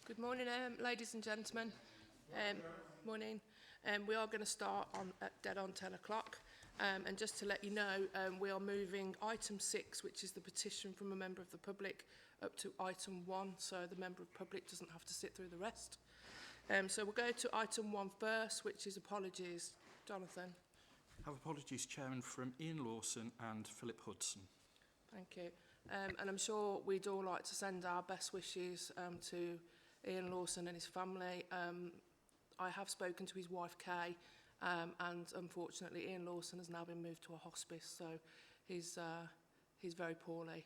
Good morning, ladies and gentlemen. Morning. We are going to start dead on 10 o'clock. And just to let you know, we are moving item 6, which is the petition from a member of the public, up to item 1, so the member of the public doesn't have to sit through the rest. So we'll go to item 1 first, which is apologies. Jonathan. I have apologies, Chairman, from Ian Lawson and Philip Hudson. Thank you. And I'm sure we'd all like to send our best wishes to Ian Lawson and his family. I have spoken to his wife, Kay, and unfortunately Ian Lawson has now been moved to a hospice, so he's very poorly.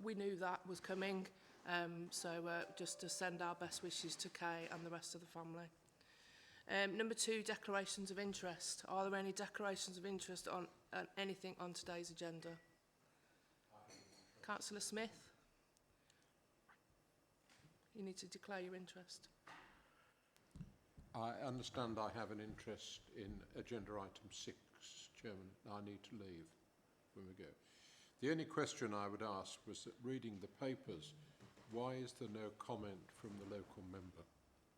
We knew that was coming, so just to send our best wishes to Kay and the rest of the family. Number 2, declarations of interest. Are there any declarations of interest on anything on today's agenda? Councillor Smith? You need to declare your interest. I understand I have an interest in agenda item 6, Chairman. I need to leave when we go. The only question I would ask was that reading the papers, why is there no comment from the local member?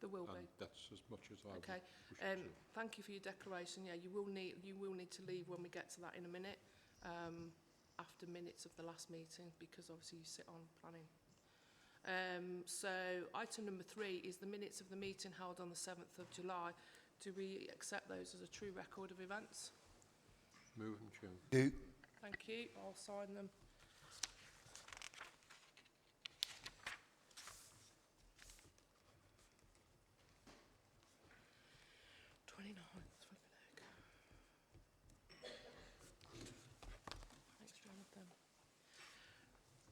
There will be. That's as much as I okay. wish to. Thank you for your declaration. Yeah, you will need to leave when we get to that in a minute, after minutes of the last meeting, because obviously you sit on planning. So item number 3 is the minutes of the meeting held on the 7th of July. Do we accept those as a true record of events? Move them, Chairman. Do. Thank you. I'll sign them.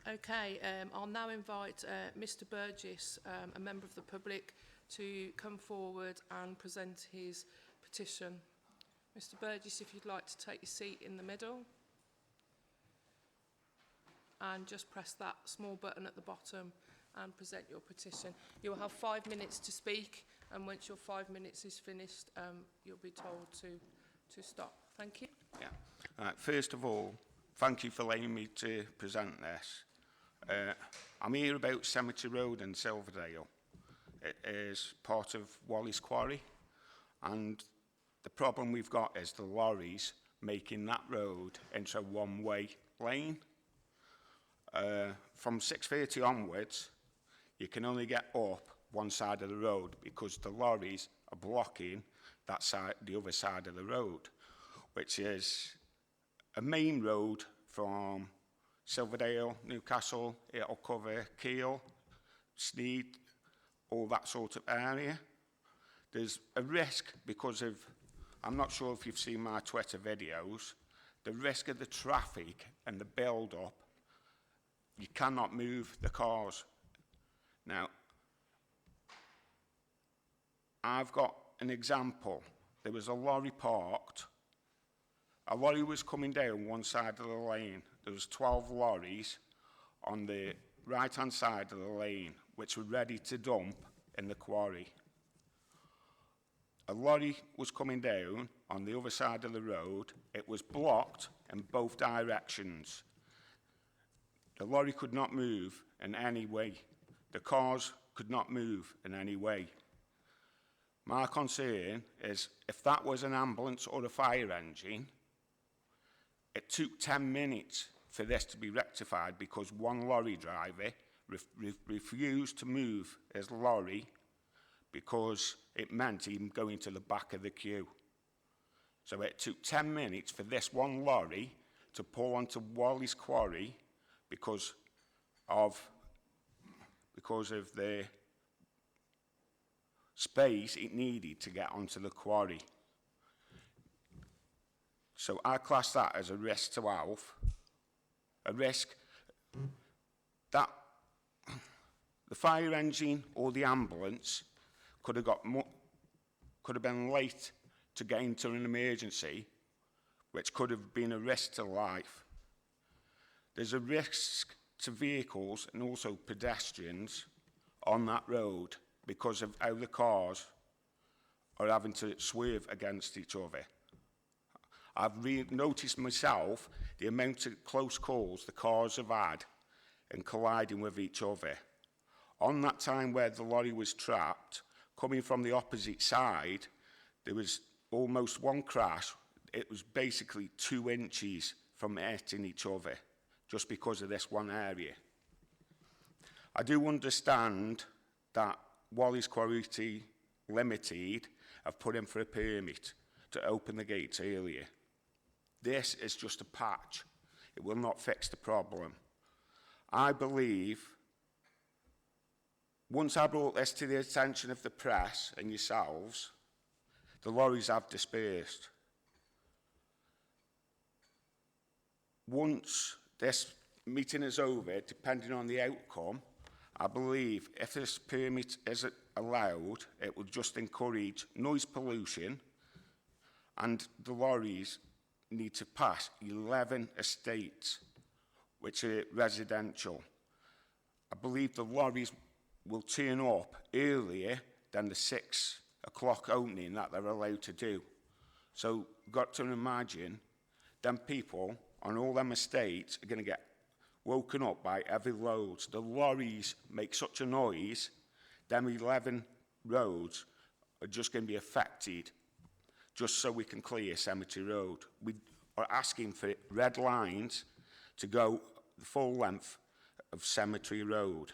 Okay, I'll now invite Mr. Burgess, a member of the public, to come forward and present his petition. Mr. Burgess, if you'd like to take your seat in the middle and just press that small button at the bottom and present your petition. You'll have 5 minutes to speak, and once your 5 minutes is finished, you'll be told to stop. Thank you. Yeah. First of all, thank you for letting me to present this. I'm here about Cemetery Road in Silverdale. It is part of Wally's Quarry, and the problem we've got is the lorries making that road into a one-way lane. From 6:30 onwards, you can only get up one side of the road because the lorries are blocking that side, the other side of the road, which is a main road from Silverdale, Newcastle. It'll cover Keele, Sneed, all that sort of area. There's a risk because of, I'm not sure if you've seen my Twitter videos, the risk of the traffic and the build-up, you cannot move the cars. Now, I've got an example. There was a lorry parked. A lorry was coming down one side of the lane. There was 12 lorries on the right-hand side of the lane, which were ready to dump in the quarry. A lorry was coming down on the other side of the road. It was blocked in both directions. The lorry could not move in any way. The cars could not move in any way. My concern is if that was an ambulance or a fire engine, it took 10 minutes for this to be rectified because one lorry driver refused to move his lorry because it meant him going to the back of the queue. So it took 10 minutes for this one lorry to pull onto Wally's Quarry because of the space it needed to get onto the quarry. So I class that as a risk to health, a risk that the fire engine or the ambulance could have been late to get into an emergency, which could have been a risk to life. There's a risk to vehicles and also pedestrians on that road because of how the cars are having to swerve against each other. I've noticed myself the amount of close calls the cars have had and colliding with each other On that time where the lorry was trapped, coming from the opposite side, there was almost one crash. It was basically 2 inches from hitting each other, just because of this one area. I do understand that Wally's Quarry Limited have put in for a permit to open the gates earlier. This is just a patch. It will not fix the problem. I believe, once I brought this to the attention of the press and yourselves, the lorries have dispersed. Once this meeting is over, depending on the outcome, I believe if this permit is allowed, it will just encourage noise pollution, and the lorries need to pass 11 estates, which are residential. I believe the lorries will turn up earlier than the 6 o'clock opening that they're allowed to do. So, got to imagine, them people on all them estates are going to get woken up by heavy loads. The lorries make such a noise, them 11 roads are just going to be affected, just so we can clear Cemetery Road. We are asking for red lines to go the full length of Cemetery Road.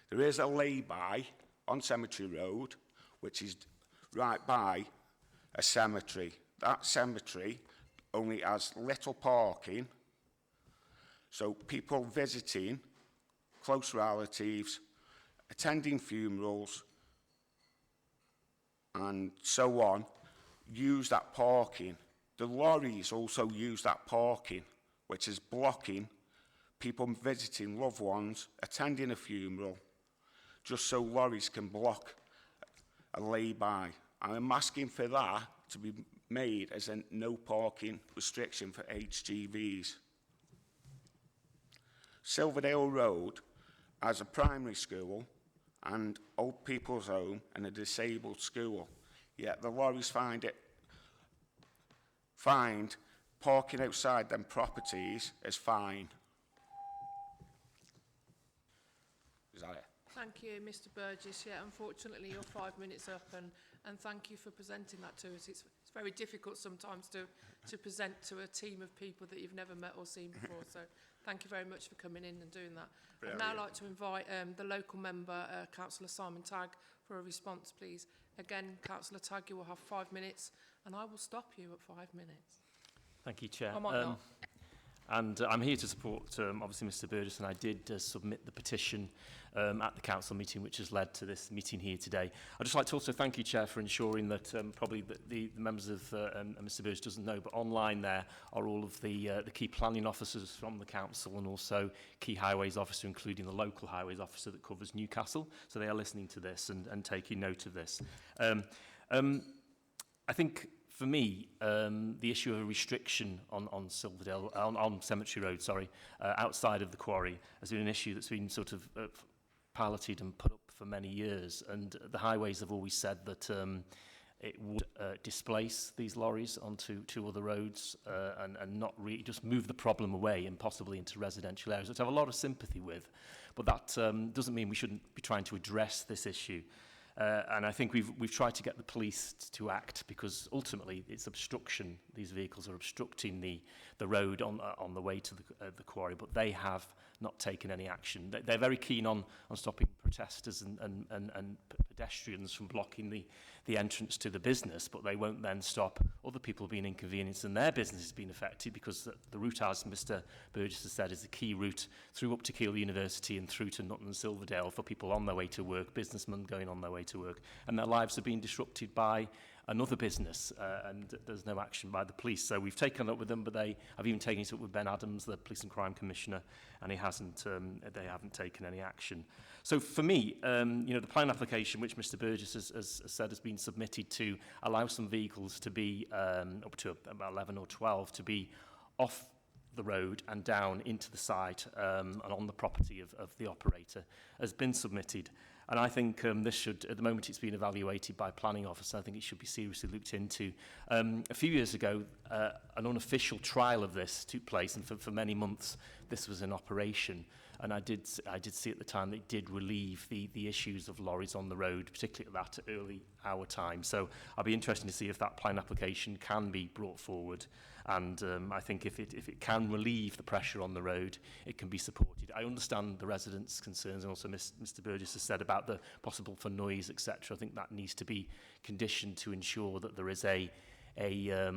There is a lay-by on Cemetery Road, which is right by a cemetery. That cemetery only has little parking, so people visiting, close relatives, attending funerals, and so on, use that parking. The lorries also use that parking, which is blocking people visiting loved ones, attending a funeral, just so lorries can block a lay-by. I'm asking for that to be made as a no parking restriction for HGVs. Silverdale Road has a primary school and old people's home and a disabled school, yet the lorries find parking outside them properties is fine. Is that it? Thank you, Mr Burgess. Yeah, unfortunately, you're 5 minutes up, and thank you for presenting that to us. It's very difficult sometimes to present to a team of people that you've never met or seen before, so thank you very much for coming in and doing that. I'd now like to invite the local member, Councillor Simon Tagg, for a response, please. Again, Councillor Tagg, you will have 5 minutes, and I will stop you at 5 minutes. Thank you, Chair. I might not. And I'm here to support, obviously, Mr Burgess, and I did submit the petition at the council meeting, which has led to this meeting here today. I'd just like to also thank you, Chair, for ensuring that probably the members of Mr Burgess doesn't know, but online there are all of the key planning officers from the council and also key highways officer, including the local highways officer that covers Newcastle. So they are listening to this and taking note of this. I think, for me, the issue of a restriction on Silverdale, on Cemetery Road, outside of the quarry, has been an issue that's been sort of piloted and put up for many years. And the highways have always said that it would displace these lorries onto 2 other roads and not really just move the problem away and possibly into residential areas, which I have a lot of sympathy with. But that doesn't mean we shouldn't be trying to address this issue. And I think we've tried to get the police to act, because ultimately it's obstruction. These vehicles are obstructing the road on the way to the quarry, but they have not taken any action. They're very keen on stopping protesters and pedestrians from blocking the entrance to the business, but they won't then stop other people being inconvenienced and their business has been affected, because the route, as Mr Burgess has said, is the key route through up to Keele University and through to Nutton and Silverdale for people on their way to work, businessmen going on their way to work, and their lives are being disrupted by another business, and there's no action by the police. So we've taken it up with them, but I've even taken it up with Ben Adams, the Police and Crime Commissioner, and they haven't taken any action. So for me, the plan application, which Mr Burgess has said has been submitted to allow some vehicles to be, up to about 11 or 12, to be off the road and down into the site and on the property of the operator, has been submitted. And I think this should, at the moment it's been evaluated by planning officer, I think it should be seriously looked into. A few years ago, an unofficial trial of this took place, and for many months this was in operation. And I did see at the time that it did relieve the issues of lorries on the road, particularly at that early hour time. So I'll be interested to see if that plan application can be brought forward. And I think if it can relieve the pressure on the road, it can be supported. I understand the residents' concerns, and also Mr. Burgess has said about the possible for noise, etc. I think that needs to be conditioned to ensure that there is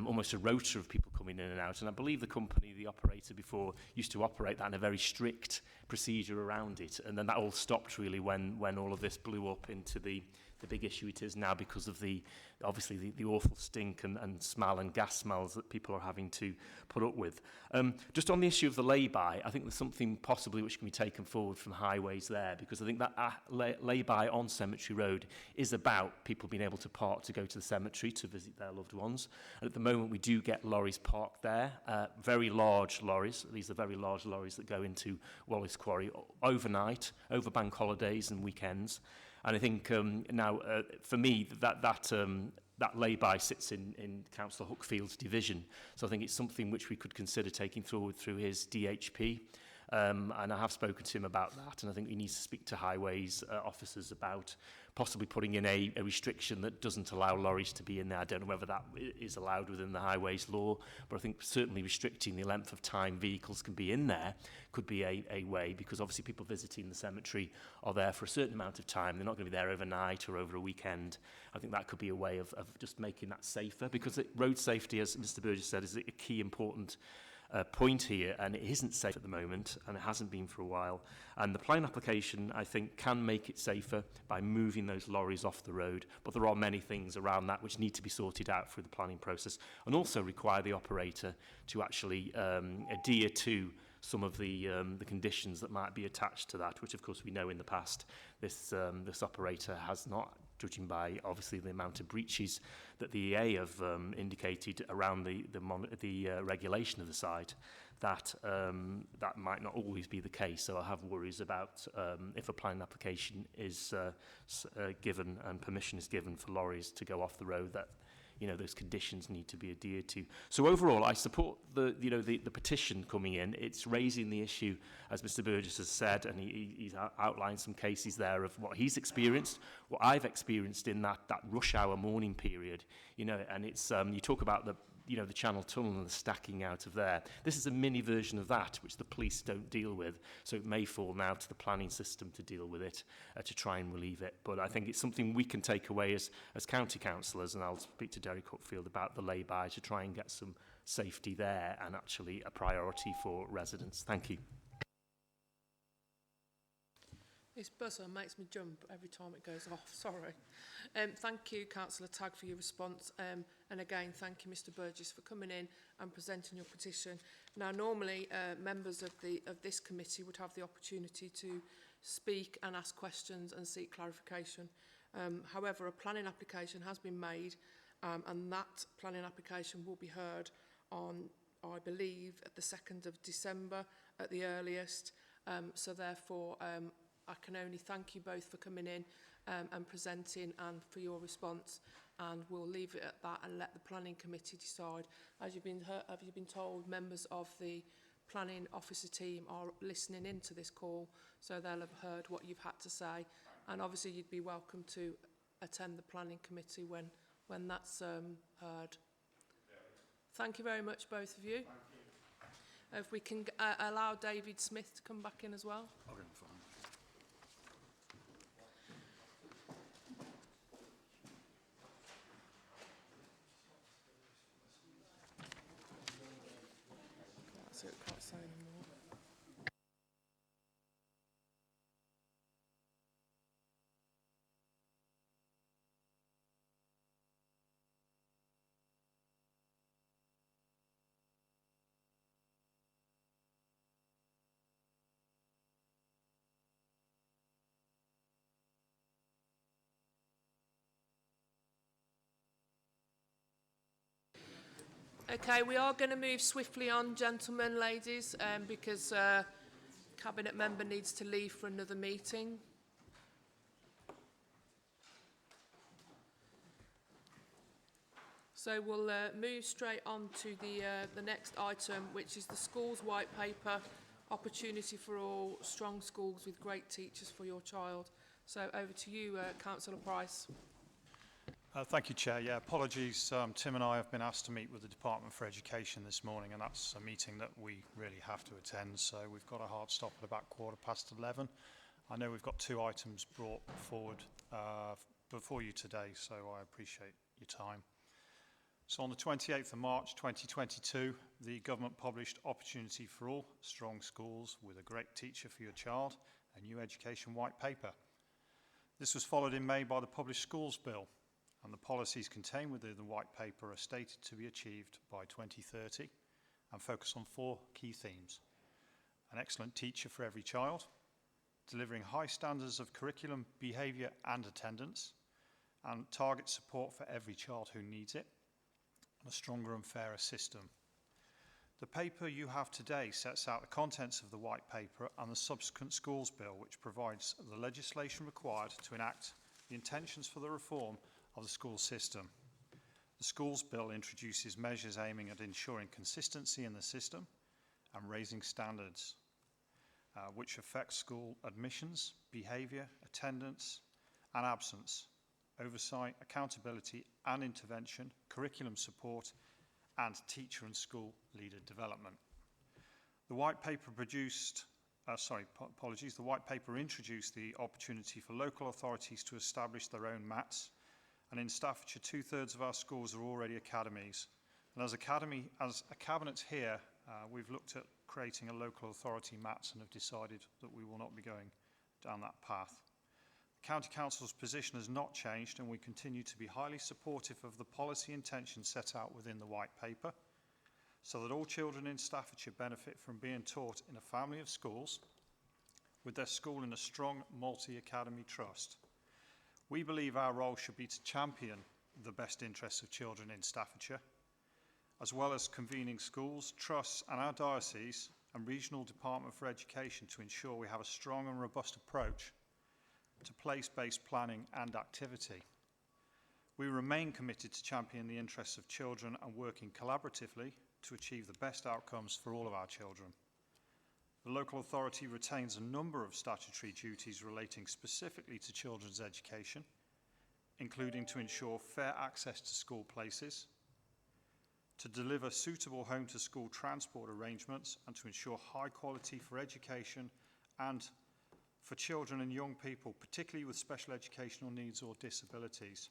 almost a rota of people coming in and out. And I believe the company, the operator before, used to operate that in a very strict procedure around it. And then that all stopped really when all of this blew up into the big issue it is now because of obviously the awful stink and smell and gas smells that people are having to put up with. Just on the issue of the lay-by, I think there's something possibly which can be taken forward from highways there, because I think that lay-by on Cemetery Road is about people being able to park to go to the cemetery to visit their loved ones. And at the moment we do get lorries parked there, very large lorries. These are very large lorries that go into Wallace Quarry overnight, over bank holidays and weekends. And I think now, for me, that lay-by sits in Councillor Hookfield's division. So I think it's something which we could consider taking forward through his DHP. And I have spoken to him about that, and I think he needs to speak to highways officers about possibly putting in a restriction that doesn't allow lorries to be in there. I don't know whether that is allowed within the highways law, but I think certainly restricting the length of time vehicles can be in there could be a way, because obviously people visiting the cemetery are there for a certain amount of time. They're not going to be there overnight or over a weekend. I think that could be a way of just making that safer, because road safety, as Mr. Burgess said, is a key important point here, and it isn't safe at the moment, and it hasn't been for a while. And the plan application, I think, can make it safer by moving those lorries off the road, but there are many things around that which need to be sorted out through the planning process, and also require the operator to actually adhere to some of the conditions that might be attached to that, which of course we know in the past this operator has not, judging by obviously the amount of breaches that the EA have indicated around the regulation of the site, that might not always be the case. So I have worries about if a planning application is given and permission is given for lorries to go off the road, that those conditions need to be adhered to. So overall, I support the petition coming in. It's raising the issue, as Mr. Burgess has said, and he's outlined some cases there of what he's experienced, what I've experienced in that rush hour morning period. And it's you talk about the Channel Tunnel and the stacking out of there. This is a mini version of that, which the police don't deal with. So it may fall now to the planning system to deal with it, to try and relieve it. But I think it's something we can take away as county councillors, and I'll speak to Derek Hookfield about the lay-by to try and get some safety there and actually a priority for residents. Thank you. This buzzer makes me jump every time it goes off, sorry. Thank you, Councillor Tagg, for your response. And again, thank you, Mr. Burgess, for coming in and presenting your petition. Now, normally, members of this committee would have the opportunity to speak and ask questions and seek clarification. However, a planning application has been made, and that planning application will be heard on, I believe, at the 2nd of December at the earliest. So therefore, I can only thank you both for coming in and presenting and for your response, and we'll leave it at that and let the planning committee decide. As you've been told, members of the planning officer team are listening into this call, so they'll have heard what you've had to say, and obviously you'd be welcome to attend the planning committee when that's heard. Thank you very much, both of you. If we can allow David Smith to come back in as well. I'll get him fine. That's it, can't say anymore. Okay, we are going to move swiftly on, gentlemen, ladies, because Cabinet member needs to leave for another meeting. So we'll move straight on to the next item, which is the Schools White Paper opportunity for all, strong schools with great teachers for your child. So over to you, Councillor Price. Thank you, Chair. Yeah, apologies. Tim and I have been asked to meet with the Department for Education this morning, and that's a meeting that we really have to attend. So we've got a hard stop at about 11:15. I know we've got 2 items brought forward before you today, so I appreciate your time. So on the 28th of March 2022, the government published Opportunity for All, Strong Schools with a Great Teacher for Your Child, a new education white paper. This was followed in May by the published Schools Bill, and the policies contained within the white paper are stated to be achieved by 2030 and focus on 4 key themes: an excellent teacher for every child, delivering high standards of curriculum, behaviour and attendance, and target support for every child who needs it, and a stronger and fairer system. The paper you have today sets out the contents of the white paper and the subsequent schools bill, which provides the legislation required to enact the intentions for the reform of the school system. The schools bill introduces measures aiming at ensuring consistency in the system and raising standards, which affect school admissions, behaviour, attendance and absence, oversight, accountability and intervention, curriculum support and teacher and school leader development. The white paper the white paper introduced the opportunity for local authorities to establish their own MATs, and in Staffordshire 2/3 of our schools are already academies. And as a cabinet here, we've looked at creating a local authority MATs and have decided that we will not be going down that path. The County Council's position has not changed, and we continue to be highly supportive of the policy intention set out within the white paper, so that all children in Staffordshire benefit from being taught in a family of schools with their school in a strong multi-academy trust. We believe our role should be to champion the best interests of children in Staffordshire, as well as convening schools, trusts and our diocese and regional Department for Education to ensure we have a strong and robust approach to place-based planning and activity. We remain committed to champion the interests of children and working collaboratively to achieve the best outcomes for all of our children. The local authority retains a number of statutory duties relating specifically to children's education, including to ensure fair access to school places, to deliver suitable home-to-school transport arrangements, and to ensure high quality for education and for children and young people, particularly with special educational needs or disabilities,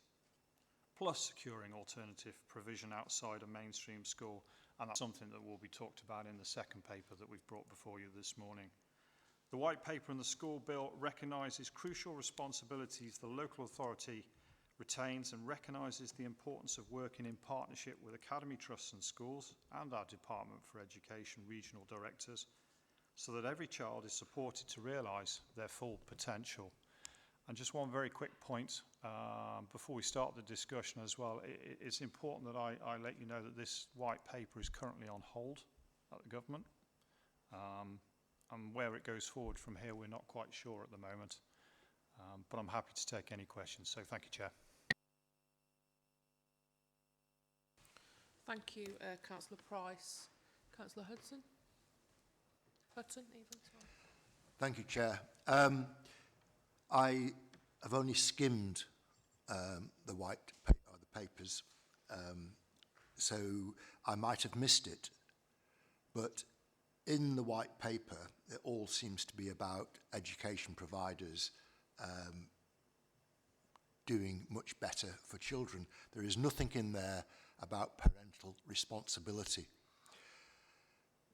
plus securing alternative provision outside a mainstream school. And that's something that will be talked about in the second paper that we've brought before you this morning. The white paper and the school bill recognises crucial responsibilities the local authority retains and recognises the importance of working in partnership with academy trusts and schools and our Department for Education regional directors, so that every child is supported to realise their full potential. And just one very quick point before we start the discussion as well. It's important that I let you know that this white paper is currently on hold at the government. And where it goes forward from here, we're not quite sure at the moment. But I'm happy to take any questions. So thank you, Chair. Thank you, Councillor Price. Councillor Hudson? Hudson, even, sorry. Thank you, Chair. I have only skimmed the papers, so I might have missed it. But in the white paper, it all seems to be about education providers doing much better for children. There is nothing in there about parental responsibility.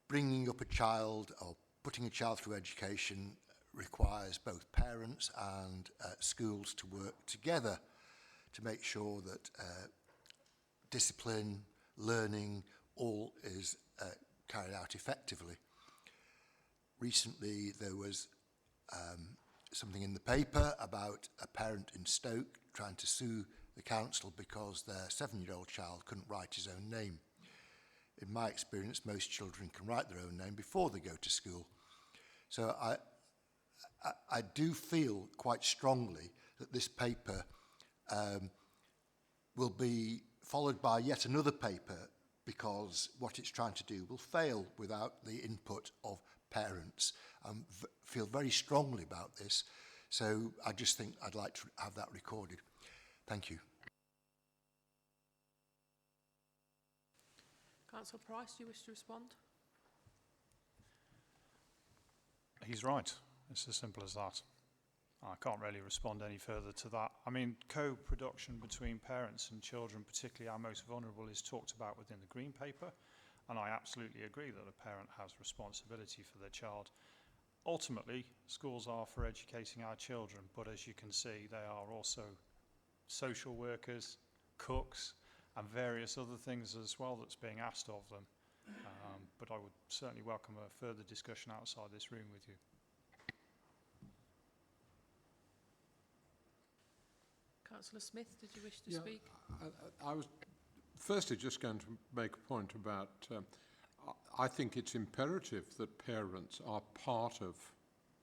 Bringing up a child or putting a child through education requires both parents and schools to work together to make sure that discipline, learning, all is carried out effectively. Recently, there was something in the paper about a parent in Stoke trying to sue the council because their 7-year-old child couldn't write his own name. In my experience, most children can write their own name before they go to school. So I do feel quite strongly that this paper will be followed by yet another paper, because what it's trying to do will fail without the input of parents feel very strongly about this. So I just think I'd like to have that recorded. Thank you. Councillor Price, do you wish to respond? He's right. It's as simple as that. I can't really respond any further to that. I mean, co-production between parents and children, particularly our most vulnerable, is talked about within the Green Paper, and I absolutely agree that a parent has responsibility for their child. Ultimately, schools are for educating our children, but as you can see, they are also social workers, cooks, and various other things as well that's being asked of them. But I would certainly welcome a further discussion outside this room with you. Councillor Smith, did you wish to speak? I was firstly just going to make a point about, I think it's imperative that parents are part of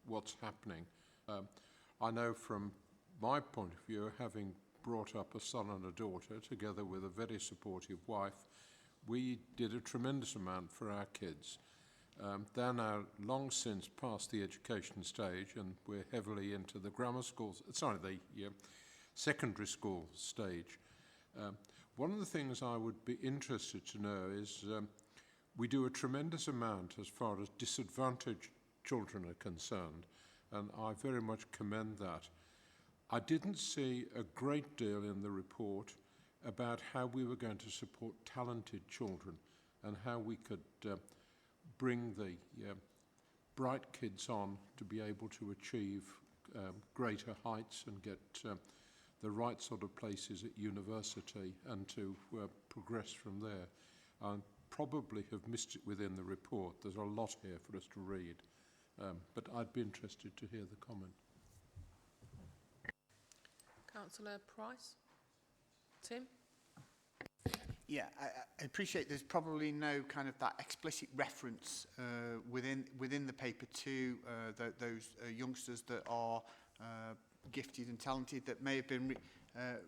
what's happening. I know from my point of view, having brought up a son and a daughter together with a very supportive wife, we did a tremendous amount for our kids. They're now long since past the education stage, and we're heavily into the grammar schools, the secondary school stage. One of the things I would be interested to know is we do a tremendous amount as far as disadvantaged children are concerned, and I very much commend that. I didn't see a great deal in the report about how we were going to support talented children and how we could bring the bright kids on to be able to achieve greater heights and get the right sort of places at university and to progress from there. I probably have missed it within the report. There's a lot here for us to read, but I'd be interested to hear the comment. Councillor Price? Tim? Yeah, I appreciate there's probably no kind of that explicit reference within the paper to those youngsters that are gifted and talented that may have been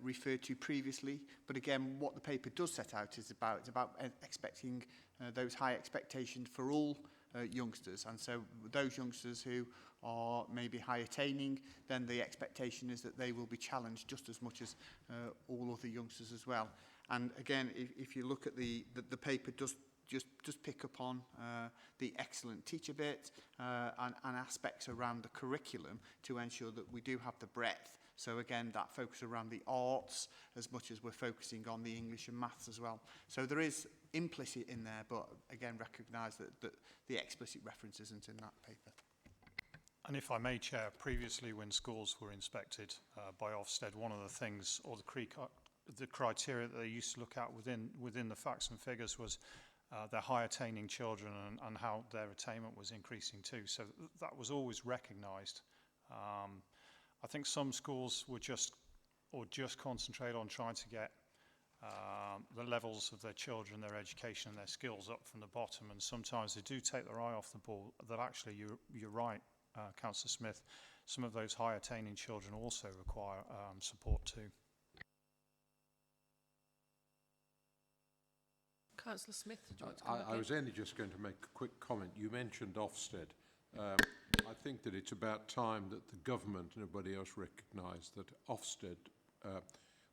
referred to previously. But again, what the paper does set out is about, expecting those high expectations for all youngsters. And so those youngsters who are maybe high attaining, then the expectation is that they will be challenged just as much as all other youngsters as well. And again, if you look at the paper does just pick up on the excellent teacher bit and aspects around the curriculum to ensure that we do have the breadth. So again, that focus around the arts as much as we're focusing on the English and maths as well. So there is implicit in there, but again, recognise that the explicit reference isn't in that paper. And if I may, Chair, previously when schools were inspected by Ofsted, one of the things, or the criteria that they used to look at within the facts and figures was their high attaining children and how their attainment was increasing too. So that was always recognised. I think some schools would just concentrate on trying to get the levels of their children, their education and their skills up from the bottom, and sometimes they do take their eye off the ball. That actually, you're right, Councillor Smith, some of those high attaining children also require support too. Councillor Smith, did you want to come I was only just going to make a quick comment. You mentioned Ofsted. I think that it's about time that the government and everybody else recognised that Ofsted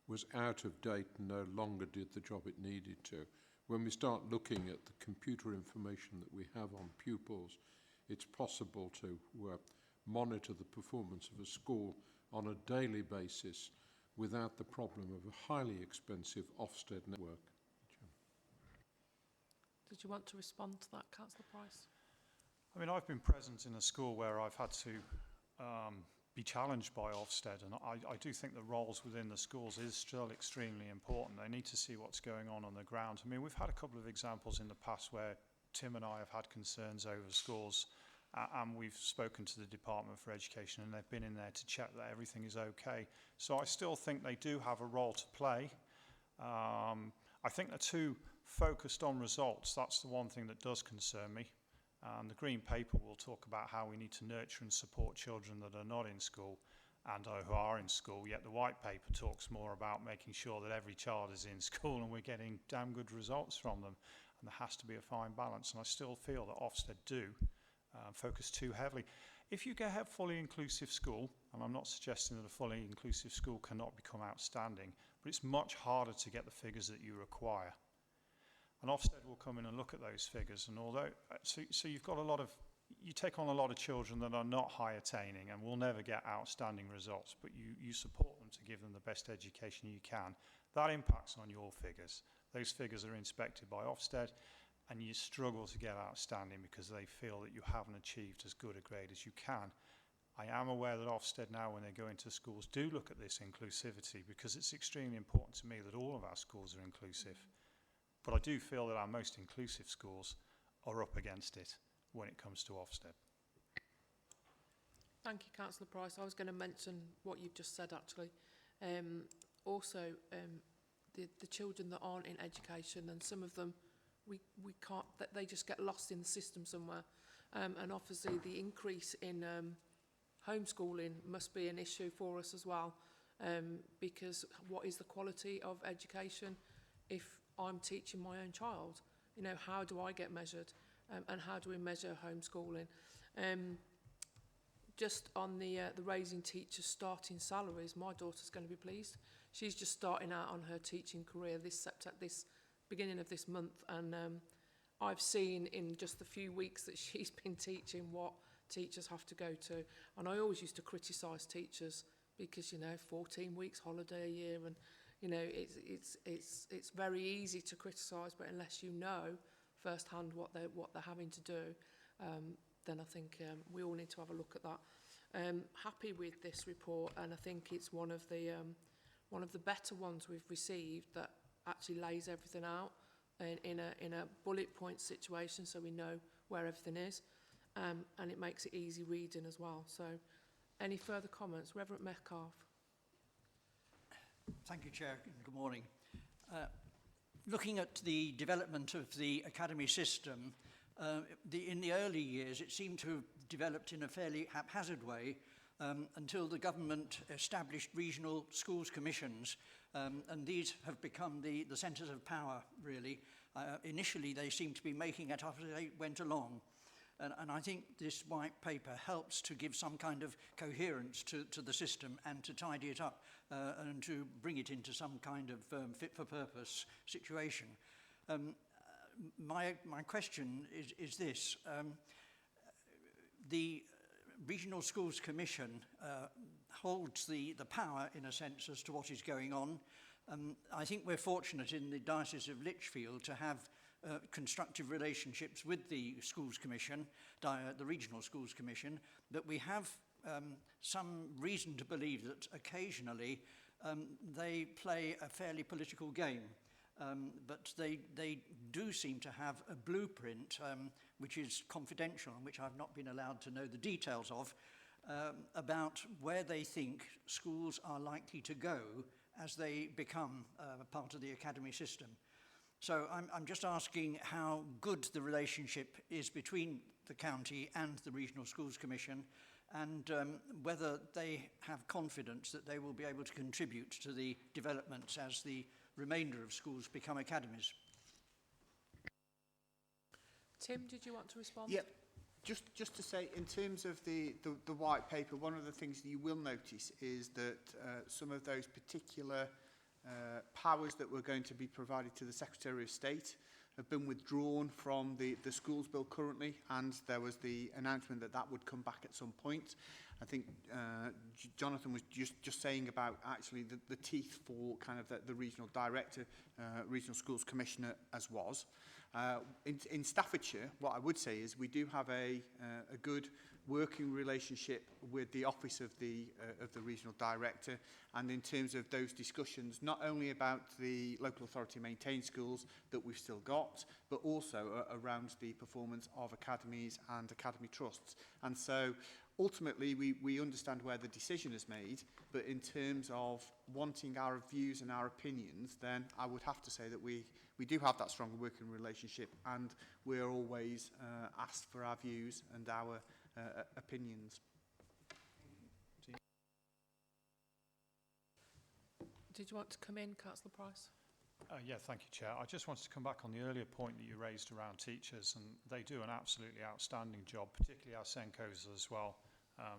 was out of date and no longer did the job it needed to. When we start looking at the computer information that we have on pupils, it's possible to monitor the performance of a school on a daily basis without the problem of a highly expensive Ofsted network. Did you want to respond to that, Councillor Price? I mean, I've been present in a school where I've had to be challenged by Ofsted, and I do think the roles within the schools is still extremely important. They need to see what's going on the ground. I mean, we've had a couple of examples in the past where Tim and I have had concerns over schools, and we've spoken to the Department for Education, and they've been in there to check that everything is okay. So I still think they do have a role to play. I think they're too focused on results. That's the one thing that does concern me. And the Green Paper will talk about how we need to nurture and support children that are not in school and who are in school, yet the White Paper talks more about making sure that every child is in school and we're getting damn good results from them. And there has to be a fine balance. And I still feel that Ofsted do focus too heavily. If you get a fully inclusive school, and I'm not suggesting that a fully inclusive school cannot become outstanding, but it's much harder to get the figures that you require. And Ofsted will come in and look at those figures, and although, so you've got you take on a lot of children that are not high attaining and will never get outstanding results, but you support them to give them the best education you can. That impacts on your figures. Those figures are inspected by Ofsted, and you struggle to get outstanding because they feel that you haven't achieved as good a grade as you can. I am aware that Ofsted now, when they go into schools, do look at this inclusivity, because it's extremely important to me that all of our schools are inclusive. But I do feel that our most inclusive schools are up against it when it comes to Ofsted. Thank you, Councillor Price. I was going to mention what you've just said, actually. Also, the children that aren't in education, and some of them, we can't, they just get lost in the system somewhere. And obviously the increase in homeschooling must be an issue for us as well, because what is the quality of education if I'm teaching my own child? You know, how do I get measured, and how do we measure homeschooling? Just on the raising teachers starting salaries, my daughter's going to be pleased. She's just starting out on her teaching career this beginning of this month, and I've seen in just the few weeks that she's been teaching what teachers have to go to. And I always used to criticise teachers because, you know, 14 weeks holiday a year, and you know, it's very easy to criticise, but unless you know firsthand what they're having to do, then I think we all need to have a look at that. Happy with this report, and I think it's one of the better ones we've received that actually lays everything out in a bullet point situation, so we know where everything is, and it makes it easy reading as well. So, any further comments, Reverend Metcalfe? Thank you, Chair. Good morning. Looking at the development of the academy system, in the early years, it seemed to have developed in a fairly haphazard way until the government established regional schools commissions, and these have become the centres of power, really. Initially, they seemed to be making it up as they went along. And I think this white paper helps to give some kind of coherence to the system and to tidy it up and to bring it into some kind of fit-for-purpose situation. My question is this. The Regional Schools Commission holds the power, in a sense, as to what is going on. I think we're fortunate in the Diocese of Lichfield to have constructive relationships with the Schools Commission, the Regional Schools Commission, that we have some reason to believe that occasionally they play a fairly political game. But they do seem to have a blueprint which is confidential and which I've not been allowed to know the details of, about where they think schools are likely to go as they become part of the academy system. So I'm just asking how good the relationship is between the county and the Regional Schools Commission, and whether they have confidence that they will be able to contribute to the developments as the remainder of schools become academies. Tim, did you want to respond? Yep. Just to say, in terms of the white paper, one of the things that you will notice is that some of those particular powers that were going to be provided to the Secretary of State have been withdrawn from the schools bill currently, and there was the announcement that that would come back at some point. I think Jonathan was just saying about actually the teeth for kind of the regional director, regional schools commissioner as was. In Staffordshire, what I would say is we do have a good working relationship with the office of the regional director, and in terms of those discussions, not only about the local authority maintained schools that we've still got, but also around the performance of academies and academy trusts. And so ultimately we understand where the decision is made, but in terms of wanting our views and our opinions, then I would have to say that we do have that strong working relationship, and we're always asked for our views and our opinions. Did you want to come in, Councillor Price? Yeah, thank you, Chair. I just wanted to come back on the earlier point that you raised around teachers, and they do an absolutely outstanding job, particularly our Senkos as well.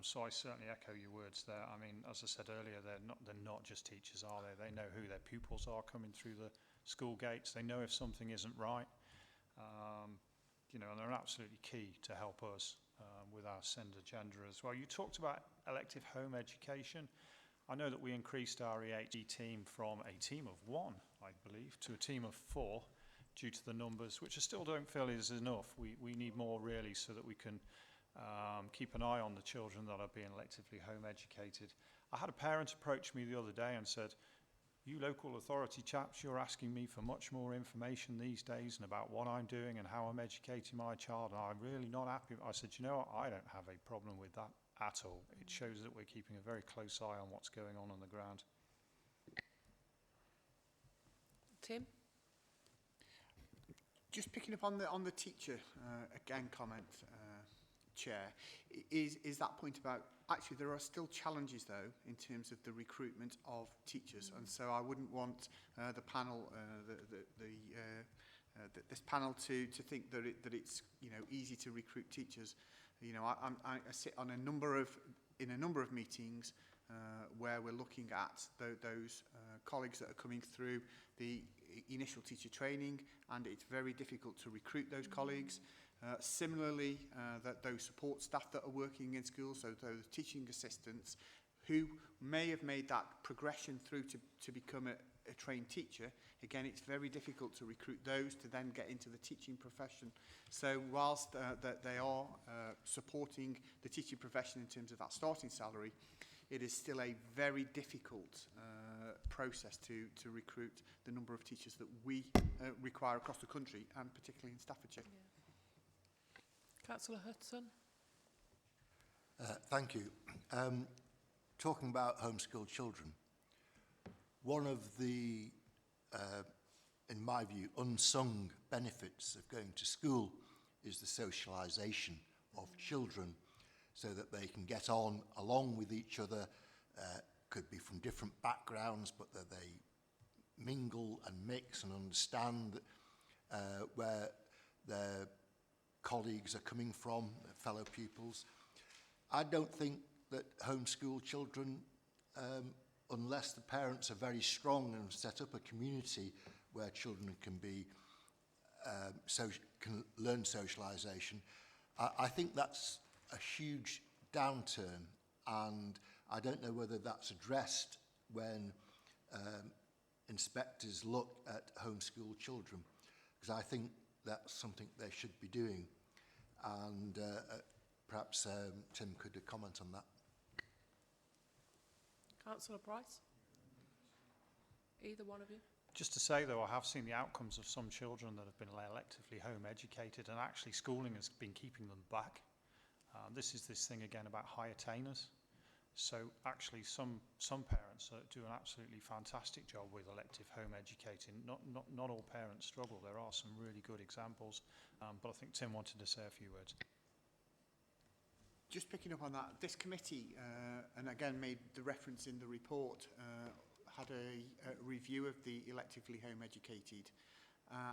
So I certainly echo your words there. I mean, as I said earlier, they're not just teachers, are they? They know who their pupils are coming through the school gates. They know if something isn't right. You know, and they're absolutely key to help us with our SEND agenda as well. You talked about elective home education. I know that we increased our EHE team from a team of 1, I believe, to a team of 4 due to the numbers, which I still don't feel is enough. We need more really so that we can keep an eye on the children that are being electively home educated. I had a parent approach me the other day and said, "You local authority chaps, you're asking me for much more information these days and about what I'm doing and how I'm educating my child, and I'm really not happy." I said, "You know what, I don't have a problem with that at all. It shows that we're keeping a very close eye on what's going on the ground." Tim? Just picking up on the teacher again comment, Chair, is that point about actually there are still challenges though in terms of the recruitment of teachers, and so I wouldn't want the panel, this panel to think that it's easy to recruit teachers. You know, I sit on a number of meetings where we're looking at those colleagues that are coming through the initial teacher training, and it's very difficult to recruit those colleagues. Similarly, that those support staff that are working in schools, so those teaching assistants who may have made that progression through to become a trained teacher, again, it's very difficult to recruit those to then get into the teaching profession. So whilst that they are supporting the teaching profession in terms of that starting salary, it is still a very difficult process to recruit the number of teachers that we require across the country, and particularly in Staffordshire. Yeah. Councillor Hudson? Thank you. Talking about homeschooled children, one of the, in my view, unsung benefits of going to school is the socialisation of children, so that they can get on along with each other, could be from different backgrounds, but that they mingle and mix and understand where their colleagues are coming from, fellow pupils. I don't think that homeschool children, unless the parents are very strong and set up a community where children can be can learn socialisation, I think that's a huge downturn, and I don't know whether that's addressed when inspectors look at homeschool children, because I think that's something they should be doing, and perhaps Tim could comment on that. Councillor Price? Either one of you? Just to say, though, I have seen the outcomes of some children that have been electively home educated, and actually schooling has been keeping them back. This is this thing again about high attainers. So actually some parents do an absolutely fantastic job with elective home educating. Not all parents struggle. There are some really good examples, but I think Tim wanted to say a few words. Just picking up on that, this committee, and again made the reference in the report, had a review of the electively home educated,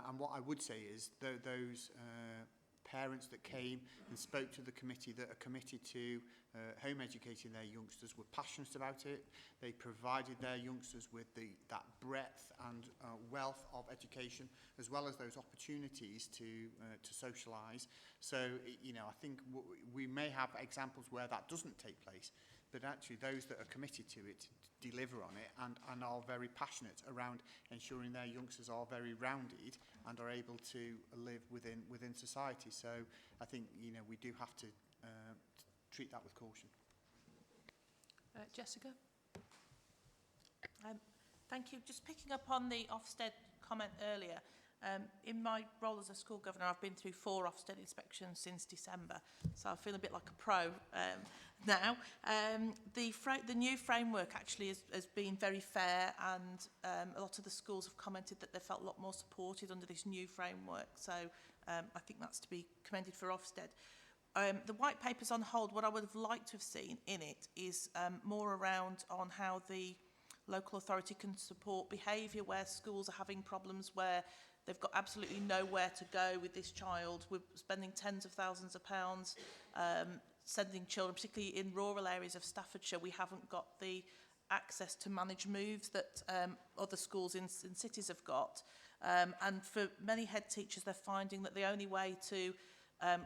and what I would say is those parents that came and spoke to the committee that are committed to home educating their youngsters were passionate about it. They provided their youngsters with that breadth and wealth of education, as well as those opportunities to socialise. So, you know, I think we may have examples where that doesn't take place, but actually those that are committed to it deliver on it and are very passionate around ensuring their youngsters are very rounded and are able to live within society. So I think, you know, we do have to treat that with caution. Jessica? Thank you. Just picking up on the Ofsted comment earlier, in my role as a school governor, I've been through 4 Ofsted inspections since December, so I feel a bit like a pro now. The new framework actually has been very fair, and a lot of the schools have commented that they felt a lot more supported under this new framework, so I think that's to be commended for Ofsted. The white paper's on hold. What I would have liked to have seen in it is more around on how the local authority can support behaviour where schools are having problems where they've got absolutely nowhere to go with this child. We're spending tens of thousands of pounds sending children, particularly in rural areas of Staffordshire. We haven't got the access to manage moves that other schools in cities have got. And for many head teachers, they're finding that the only way to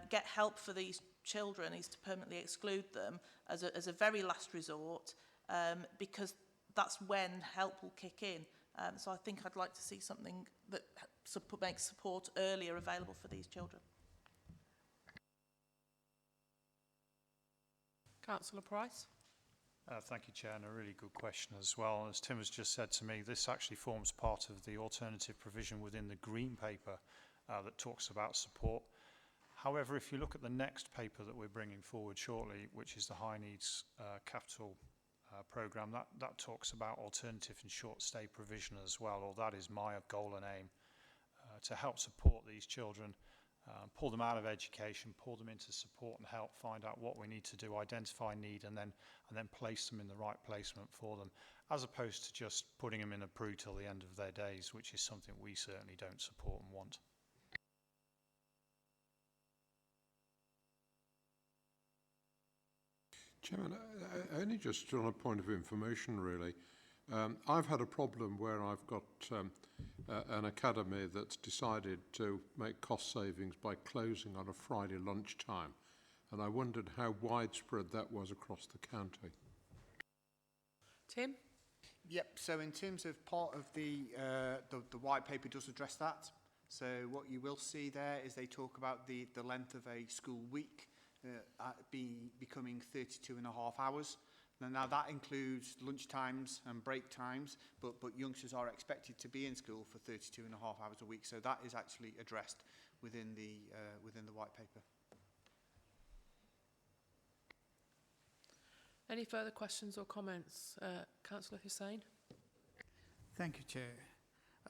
get help for these children is to permanently exclude them as a very last resort, because that's when help will kick in. So I think I'd like to see something that makes support earlier available for these children. Councillor Price. Thank you, Chair, and a really good question as well. As Tim has just said to me, this actually forms part of the alternative provision within the Green Paper that talks about support. However, if you look at the next paper that we're bringing forward shortly, which is the High Needs Capital programme, that talks about alternative and short stay provision as well, or that is my goal and aim, to help support these children, pull them out of education, pull them into support and help, find out what we need to do, identify need, and then place them in the right placement for them, as opposed to just putting them in a PRU till the end of their days, which is something we certainly don't support and want. Chairman, only just on a point of information, really. I've had a problem where I've got an academy that's decided to make cost savings by closing on a Friday lunchtime, and I wondered how widespread that was across the county. Tim? Yep, so in terms of part of the white paper does address that. So what you will see there is they talk about the length of a school week becoming 32.5 hours. Now that includes lunch times and break times, but youngsters are expected to be in school for 32.5 hours a week. So that is actually addressed within the white paper. Any further questions or comments? Councillor Hussain? Thank you, Chair.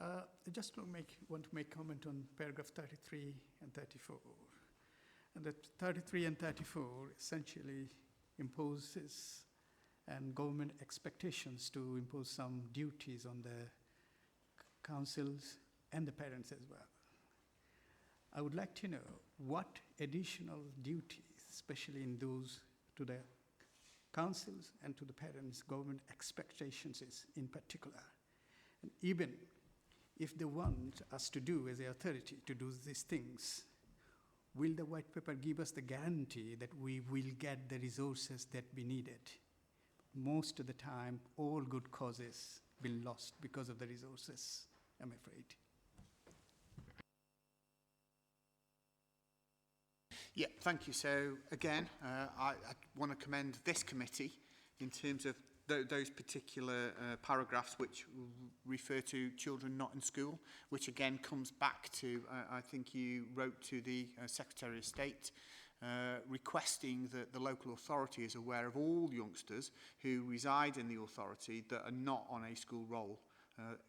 I just want to make comment on paragraph 33 and 34. And that 33 and 34 essentially imposes and government expectations to impose some duties on the councils and the parents as well. I would like to know what additional duties, especially in those to the councils and to the parents, government expectations is in particular. And even if they want us to do as the authority to do these things, will the white paper give us the guarantee that we will get the resources that we needed? Most of the time, all good causes been lost because of the resources, I'm afraid. Yeah, thank you. So again, I want to commend this committee in terms of those particular paragraphs which refer to children not in school, which again comes back to, I think you wrote to the Secretary of State, requesting that the local authority is aware of all youngsters who reside in the authority that are not on a school roll.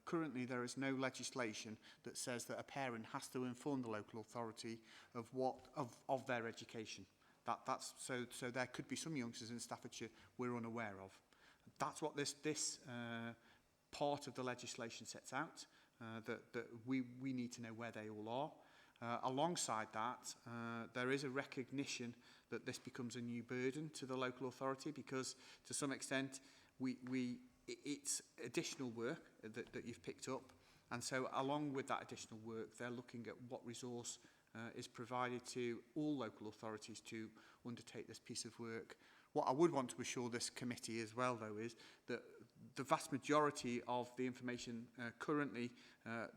Currently, there is no legislation that says that a parent has to inform the local authority of their education. So there could be some youngsters in Staffordshire we're unaware of. That's what this part of the legislation sets out, that we need to know where they all are. Alongside that, there is a recognition that this becomes a new burden to the local authority because, to some extent, it's additional work that you've picked up. And so along with that additional work, they're looking at what resource is provided to all local authorities to undertake this piece of work. What I would want to assure this committee as well, though, is that the vast majority of the information currently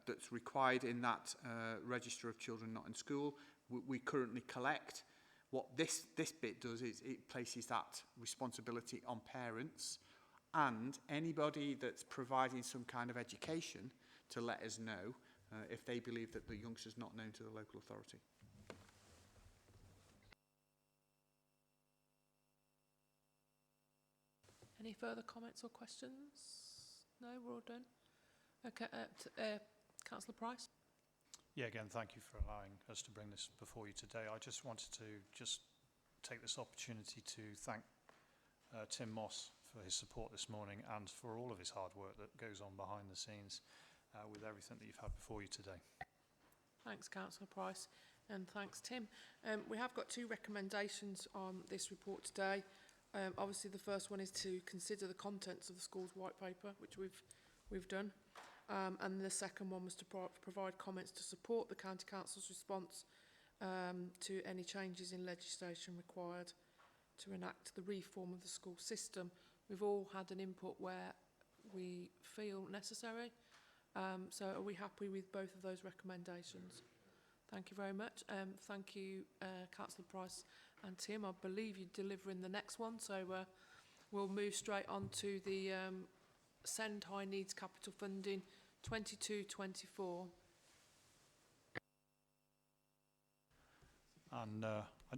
that's required in that register of children not in school, we currently collect. What this bit does is it places that responsibility on parents and anybody that's providing some kind of education to let us know if they believe that the youngster's not known to the local authority. Any further comments or questions? No, we're all done. Okay, Councillor Price? Yeah, again, thank you for allowing us to bring this before you today. I just wanted to take this opportunity to thank Tim Moss for his support this morning and for all of his hard work that goes on behind the scenes with everything that you've had before you today. Thanks, Councillor Price, and thanks, Tim. We have got 2 recommendations on this report today. Obviously, the first one is to consider the contents of the school's white paper, which we've done. And the second one was to provide comments to support the County Council's response to any changes in legislation required to enact the reform of the school system. We've all had an input where we feel necessary. So are we happy with both of those recommendations? Thank you very much. Thank you, Councillor Price and Tim. I believe you're delivering the next one, so we'll move straight on to the Send High Needs Capital Funding 22-24. And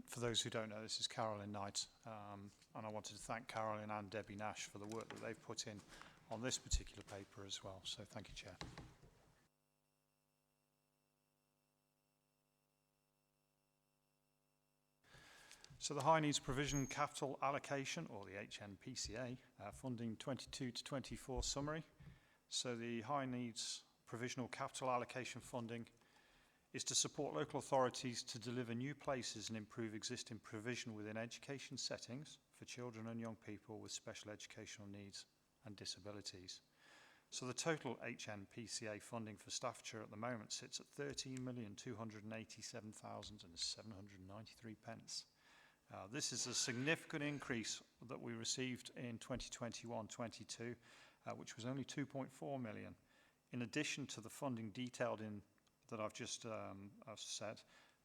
for those who don't know, this is Carolyn Knight, and I wanted to thank Carolyn and Debbie Nash for the work that they've put in on this particular paper as well. So thank you, Chair. So the High Needs Provision Capital Allocation, or the HNPCA, funding 22 to 24 summary. So the High Needs Provisional Capital Allocation funding is to support local authorities to deliver new places and improve existing provision within education settings for children and young people with special educational needs and disabilities. So the total HNPCA funding for Staffordshire at the moment sits at £13,287,793. This is a significant increase that we received in 2021-22, which was only 2.4 million. In addition to the funding detailed in that I've just said,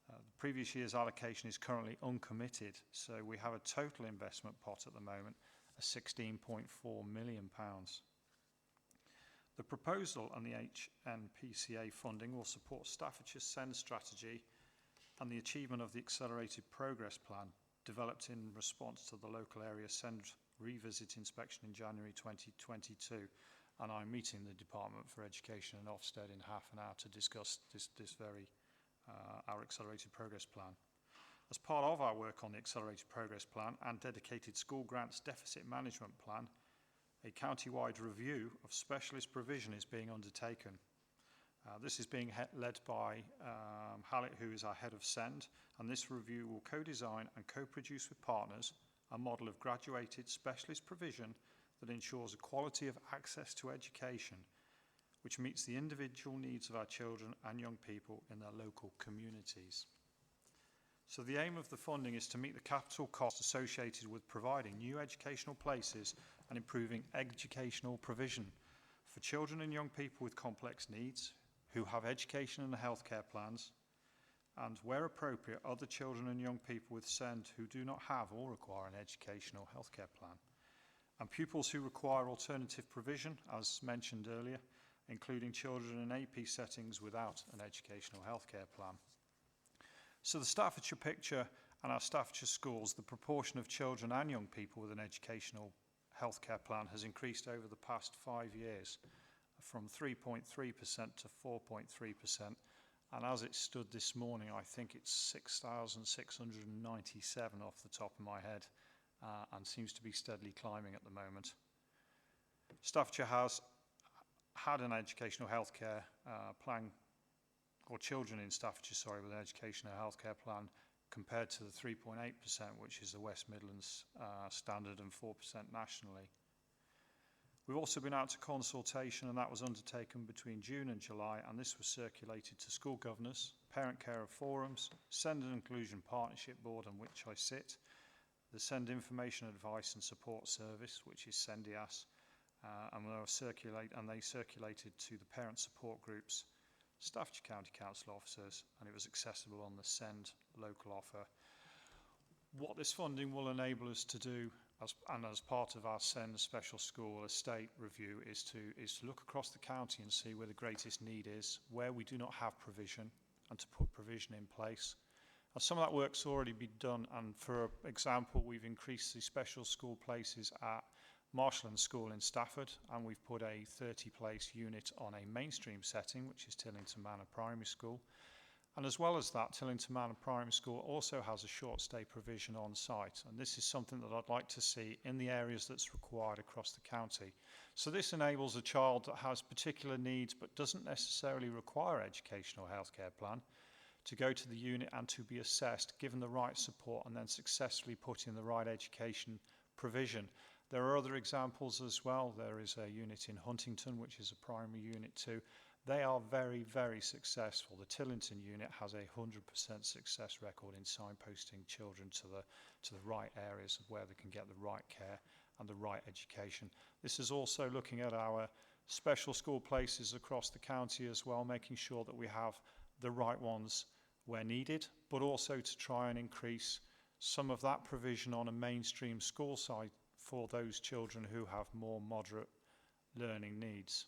the previous year's allocation is currently uncommitted, so we have a total investment pot at the moment of £16.4 million. The proposal on the HNPCA funding will support Staffordshire's SEND strategy and the achievement of the Accelerated Progress Plan developed in response to the local area SEND revisit inspection in January 2022. And I'm meeting the Department for Education in Ofsted in half an hour to discuss our Accelerated Progress Plan. As part of our work on the Accelerated Progress Plan and dedicated school grants deficit management plan, a county-wide review of specialist provision is being undertaken. This is being led by Hallett, who is our head of SEND, and this review will co-design and co-produce with partners a model of graduated specialist provision that ensures a quality of access to education which meets the individual needs of our children and young people in their local communities. So the aim of the funding is to meet the capital costs associated with providing new educational places and improving educational provision for children and young people with complex needs who have education and healthcare plans, and where appropriate, other children and young people with SEND who do not have or require an educational healthcare plan, and pupils who require alternative provision, as mentioned earlier, including children in AP settings without an educational healthcare plan. So the Staffordshire picture and our Staffordshire schools, the proportion of children and young people with an educational healthcare plan has increased over the past 5 years from 3.3% to 4.3%. And as it stood this morning, I think it's 6,697 off the top of my head, and seems to be steadily climbing at the moment. Staffordshire has had an educational healthcare plan, or children in Staffordshire, sorry, with an educational healthcare plan compared to the 3.8%, which is the West Midlands standard, and 4% nationally. We've also been out to consultation, and that was undertaken between June and July, and this was circulated to school governors, parent carer forums, SEND and Inclusion Partnership Board, on which I sit, the SEND Information Advice and Support Service, which is SENDIAS, and they circulated to the parent support groups, Staffordshire County Council officers, and it was accessible on the SEND local offer. What this funding will enable us to do, as part of our SEND special school estate review, is to look across the county and see where the greatest need is, where we do not have provision, and to put provision in place. And some of that work's already been done, and for example, we've increased the special school places at Marshland School in Stafford, and we've put a 30-place unit on a mainstream setting, which is Tillington Manor Primary School. And as well as that, Tillington Manor Primary School also has a short stay provision on site, and this is something that I'd like to see in the areas that's required across the county. So this enables a child that has particular needs but doesn't necessarily require educational healthcare plan to go to the unit and to be assessed, given the right support, and then successfully put in the right education provision. There are other examples as well. There is a unit in Huntington, which is a primary unit too. They are very, very successful. The Tillington unit has a 100% success record in signposting children to the right areas of where they can get the right care and the right education. This is also looking at our special school places across the county as well, making sure that we have the right ones where needed, but also to try and increase some of that provision on a mainstream school side for those children who have more moderate learning needs.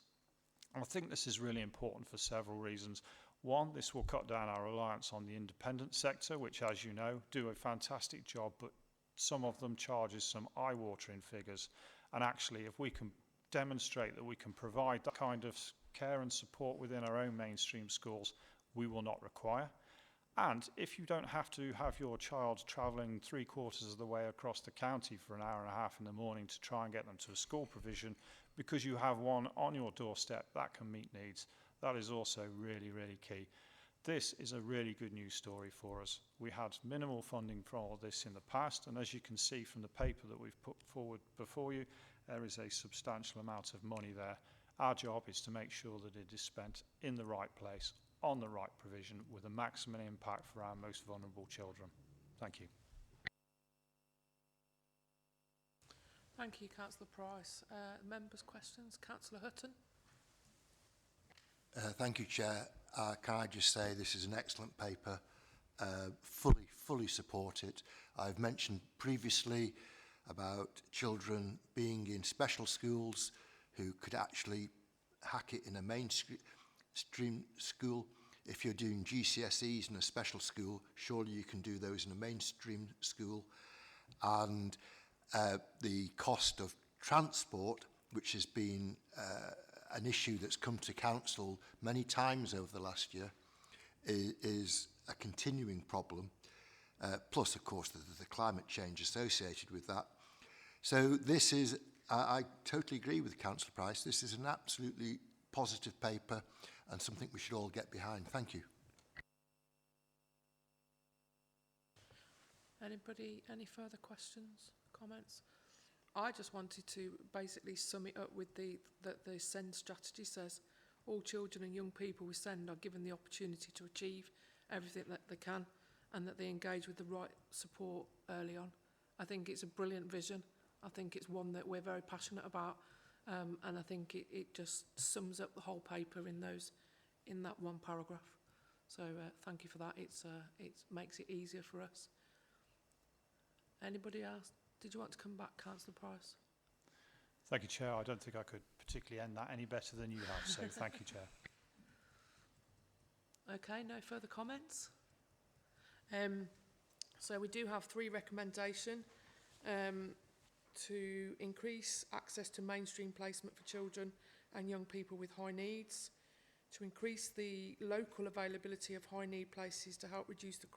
And I think this is really important for several reasons. One, this will cut down our reliance on the independent sector, which, as you know, do a fantastic job, but some of them charges some eye-watering figures. And actually, if we can demonstrate that we can provide that kind of care and support within our own mainstream schools, we will not require. And if you don't have to have your child travelling 3/4 of the way across the county for an hour and a half in the morning to try and get them to a school provision, because you have one on your doorstep that can meet needs, that is also really, really key. This is a really good news story for us. We had minimal funding for all of this in the past, and as you can see from the paper that we've put forward before you, there is a substantial amount of money there. Our job is to make sure that it is spent in the right place, on the right provision, with a maximum impact for our most vulnerable children. Thank you. Thank you, Councillor Price. Members' questions? Councillor Hutton. Thank you, Chair. Can I just say this is an excellent paper. Fully support it. I've mentioned previously about children being in special schools who could actually hack it in a mainstream school. If you're doing GCSEs in a special school, surely you can do those in a mainstream school. And the cost of transport, which has been an issue that's come to council many times over the last year, is a continuing problem. Plus, of course, the climate change associated with that. So this is, I totally agree with Councillor Price, this is an absolutely positive paper and something we should all get behind. Thank you. Anybody, any further questions, comments? I just wanted to basically sum it up with that the SEND strategy says all children and young people we send are given the opportunity to achieve everything that they can, and that they engage with the right support early on. I think it's a brilliant vision. I think it's one that we're very passionate about, and I think it just sums up the whole paper in that one paragraph. So thank you for that. It makes it easier for us. Anybody else? Did you want to come back, Councillor Price? Thank you, Chair. I don't think I could particularly end that any better than you have, so thank you, Chair. Okay, no further comments. So we do have 3 recommendations to increase access to mainstream placement for children and young people with high needs, to increase the local availability of high need places to help reduce the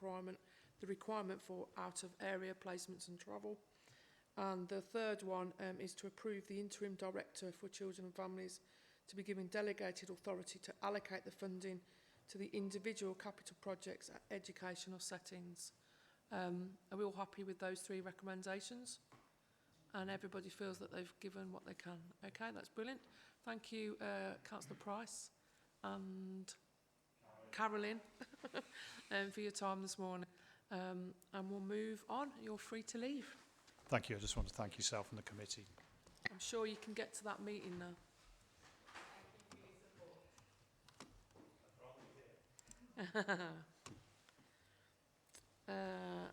requirement for out-of-area placements and travel. And the third one is to approve the Interim Director for Children and Families to be given delegated authority to allocate the funding to the individual capital projects at educational settings. Are we all happy with those 3 recommendations? And everybody feels that they've given what they can. Okay, that's brilliant. Thank you, Councillor Price and Carolyn for your time this morning. And we'll move on. You're free to leave. Thank you. I just want to thank yourself and the committee. I'm sure you can get to that meeting now.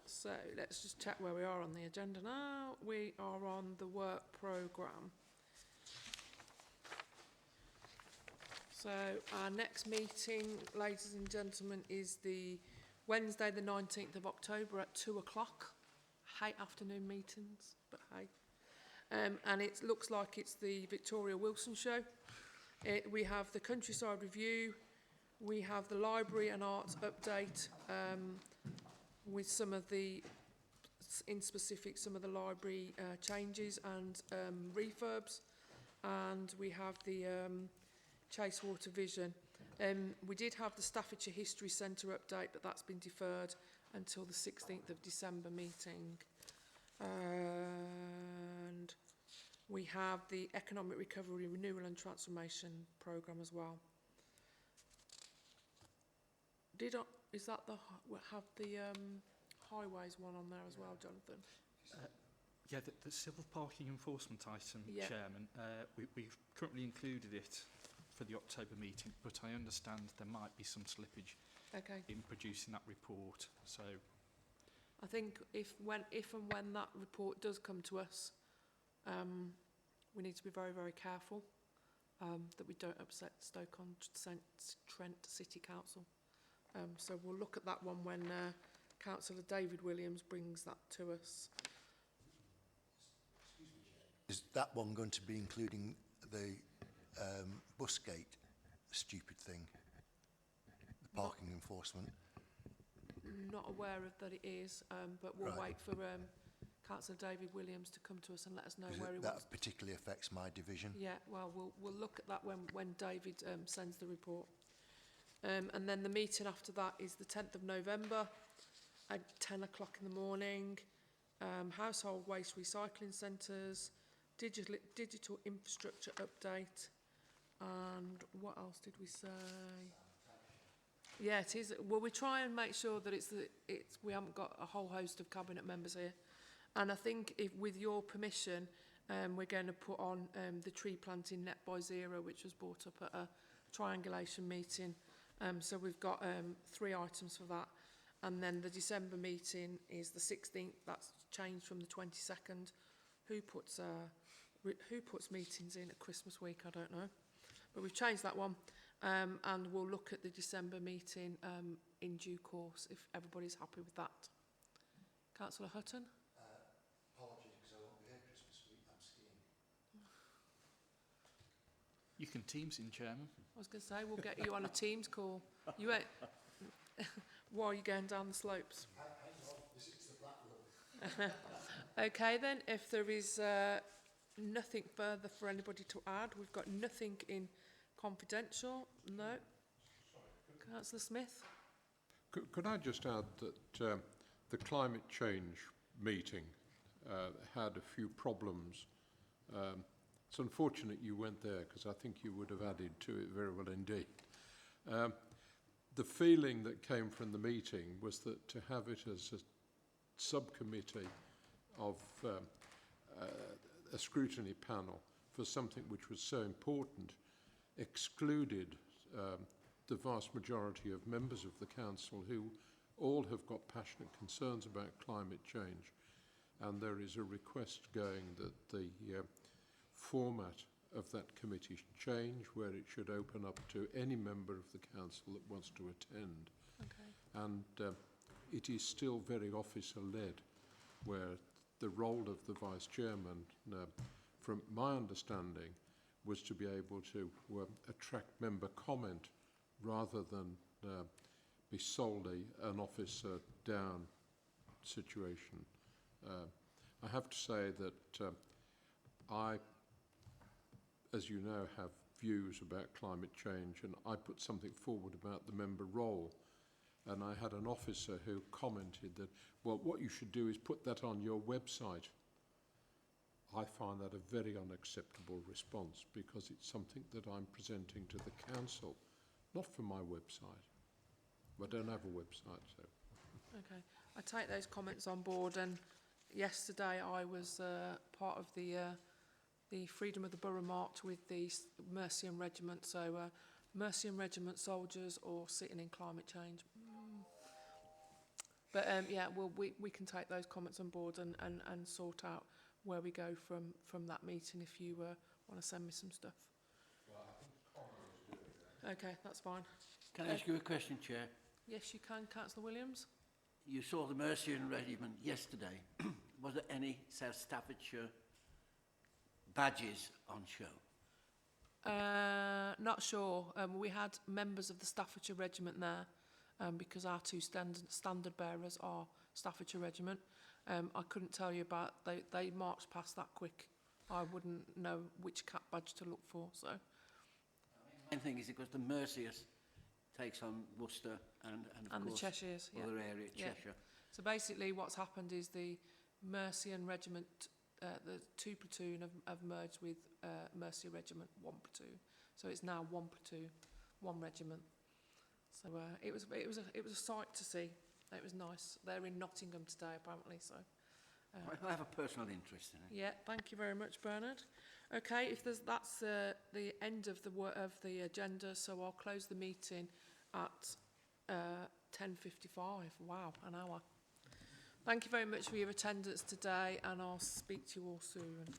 So let's just check where we are on the agenda now. We are on the work programme. So our next meeting, ladies and gentlemen, is the Wednesday the 19th of October at 2 o'clock. Hate afternoon meetings, but hey. And it looks like it's the Victoria Wilson show. We have the Countryside Review, We have the library and arts update with some of the, in specific, some of the library changes and refurbs. And we have the Chasewater Vision. We did have the Staffordshire History Centre update, but that's been deferred until the 16th of December meeting. And we have the Economic Recovery, Renewal and Transformation Programme as well. Is that the, have the highways one on there as well, Jonathan? Yeah, the civil parking enforcement item, Yeah. Chairman, we've currently included it for the October meeting, but I understand there might be some slippage Okay. in producing that report. So I think if and when that report does come to us, we need to be very, very careful that we don't upset Stoke-on-Trent City Council. So we'll look at that one when Councillor David Williams brings that to us. Is that one going to be including the bus gate stupid thing? The parking enforcement? Not aware of that it is, but we'll Right. wait for Councillor David Williams to come to us and let us know 'Cause where he that wants. particularly affects my division. Yeah, well, we'll look at that when David sends the report. And then the meeting after that is the 10th of November at 10 o'clock in the morning. Household waste recycling centres, digital infrastructure update, and what else did we say? Yeah, it is. Well, we try and make sure that we haven't got a whole host of cabinet members here. And I think if, with your permission, we're going to put on the tree planting net by zero, which was brought up at a triangulation meeting. So we've got 3 items for that. And then the December meeting is the 16th. That's changed from the 22nd. Who puts meetings in at Christmas week? I don't know. But we've changed that one. And we'll look at the December meeting in due course, if everybody's happy with that. Councillor Hutton? Apologies, because I won't be here Christmas week. I'm skiing. you can Teams in, Chairman. I was going to say, we'll get you on a Teams call. You ain't, while you're going down the slopes. Hang on, this is the black room. Okay then, if there is nothing further for anybody to add, we've got nothing in confidential. No. Councillor Smith? Could I just add that the climate change meeting had a few problems. It's unfortunate you went there because I think you would have added to it very well indeed. The feeling that came from the meeting was that to have it as a subcommittee of a scrutiny panel for something which was so important excluded the vast majority of members of the council who all have got passionate concerns about climate change, and there is a request going that the format of that committee should change, where it should open up to any member of the council that wants to attend. Okay. And it is still very officer-led, where the role of the vice chairman, from my understanding, was to be able to attract member comment rather than be solely an officer-down situation. I have to say that I, as you know, have views about climate change, and I put something forward about the member role, and I had an officer who commented that, well, what you should do is put that on your website. I find that a very unacceptable response, because it's something that I'm presenting to the council, not for my website. I don't have a website, so. Okay. I take those comments on board, and yesterday I was part of the Freedom of the Borough March with the Mercy and Regiment. So Mercy and Regiment soldiers or sitting in climate change. But yeah, well, we can take those comments on board and sort out where we go from that meeting if you want to send me some stuff. Well, I think Connor is doing that. Okay, that's fine. Can I ask you a question, Chair? Yes, you can, Councillor Williams. You saw the Mercy and Regiment yesterday. Was there any South Staffordshire badges on show? Not sure. We had members of the Staffordshire Regiment there because our two standard bearers are Staffordshire Regiment. I couldn't tell you about, they marched past that quick. I wouldn't know which cap badge to look for, so. The main thing is because the Mercius takes on Worcester and of the course Cheshires, yeah. other area, Yeah. Cheshire. So basically what's happened is the Mercian Regiment, the 2 platoon have merged with Mercia Regiment 1 platoon. So it's now 1 platoon, 1 regiment. So it was a sight to see. It was nice. They're in Nottingham today apparently, so. I have a personal interest in it. Yeah, thank you very much, Bernard. Okay, that's the end of the agenda, so I'll close the meeting at 10:55. Wow, an hour. Thank you very much for your attendance today, and I'll speak to you all soon.